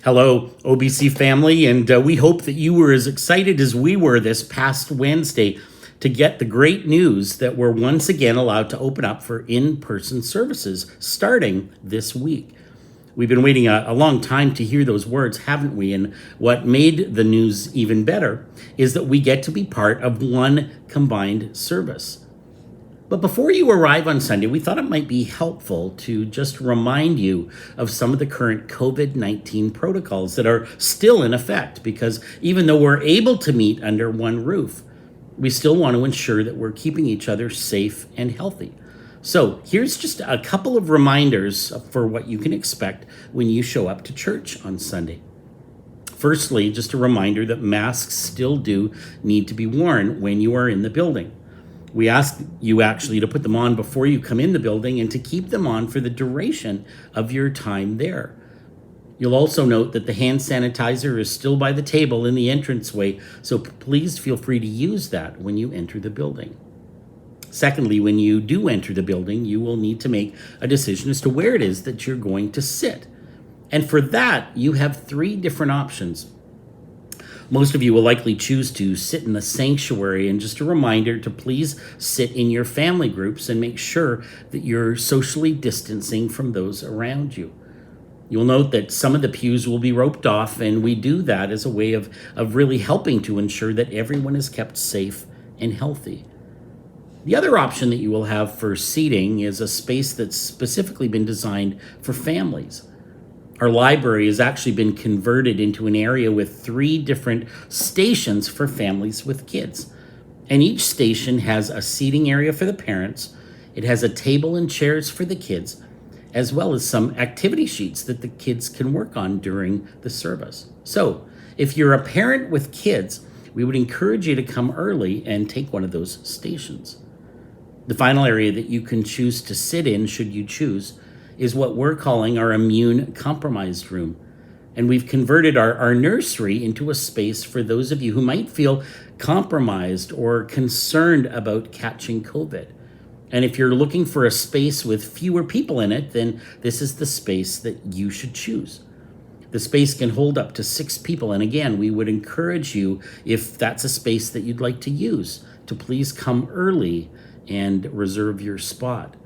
Hello, OBC family, and we hope that you were as excited as we were this past Wednesday to get the great news that we're once again allowed to open up for in-person services starting this week. We've been waiting a long time to hear those words, haven't we? And what made the news even better is that we get to be part of one combined service. But before you arrive on Sunday, we thought it might be helpful to just remind you of some of the current COVID-19 protocols that are still in effect, because even though we're able to meet under one roof, we still want to ensure that we're keeping each other safe and healthy. So here's just a couple of reminders for what you can expect when you show up to church on Sunday. Firstly, just a reminder that masks still do need to be worn when you are in the building. We ask you actually to put them on before you come in the building and to keep them on for the duration of your time there. You'll also note that the hand sanitizer is still by the table in the entranceway, so please feel free to use that when you enter the building. Secondly, when you do enter the building, you will need to make a decision as to where it is that you're going to sit. And for that, you have 3 different options. Most of you will likely choose to sit in the sanctuary, and just a reminder to please sit in your family groups and make sure that you're socially distancing from those around you. You'll note that some of the pews will be roped off, and we do that as a way of really helping to ensure that everyone is kept safe and healthy. The other option that you will have for seating is a space that's specifically been designed for families. Our library has actually been converted into an area with 3 different stations for families with kids. And each station has a seating area for the parents. It has a table and chairs for the kids, as well as some activity sheets that the kids can work on during the service. So if you're a parent with kids, we would encourage you to come early and take one of those stations. The final area that you can choose to sit in, should you choose, is what we're calling our immune compromised room. And we've converted our nursery into a space for those of you who might feel compromised or concerned about catching COVID. And if you're looking for a space with fewer people in it, then this is the space that you should choose. The space can hold up to 6 people. And again, we would encourage you, if that's a space that you'd like to use, to please come early and reserve your spot.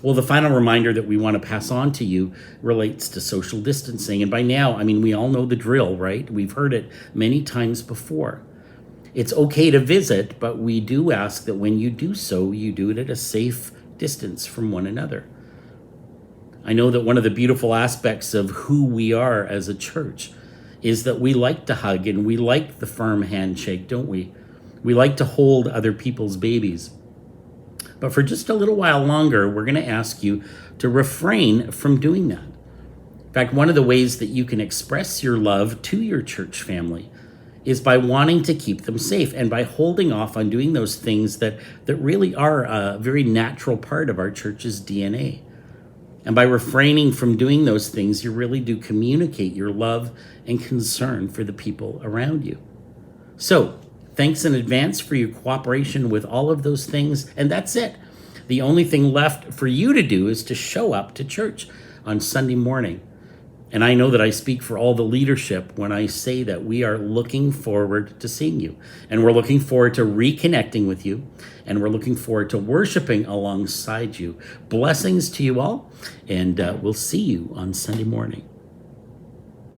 Well, the final reminder that we want to pass on to you relates to social distancing. And by now, we all know the drill, right? We've heard it many times before. It's okay to visit, but we do ask that when you do so, you do it at a safe distance from one another. I know that one of the beautiful aspects of who we are as a church is that we like to hug and we like the firm handshake, don't we? We like to hold other people's babies. But for just a little while longer, we're going to ask you to refrain from doing that. In fact, one of the ways that you can express your love to your church family is by wanting to keep them safe and by holding off on doing those things that really are a very natural part of our church's DNA. And by refraining from doing those things, you really do communicate your love and concern for the people around you. So, thanks in advance for your cooperation with all of those things, and that's it. The only thing left for you to do is to show up to church on Sunday morning. And I know that I speak for all the leadership when I say that we are looking forward to seeing you. And we're looking forward to reconnecting with you. And we're looking forward to worshiping alongside you. Blessings to you all, and we'll see you on Sunday morning.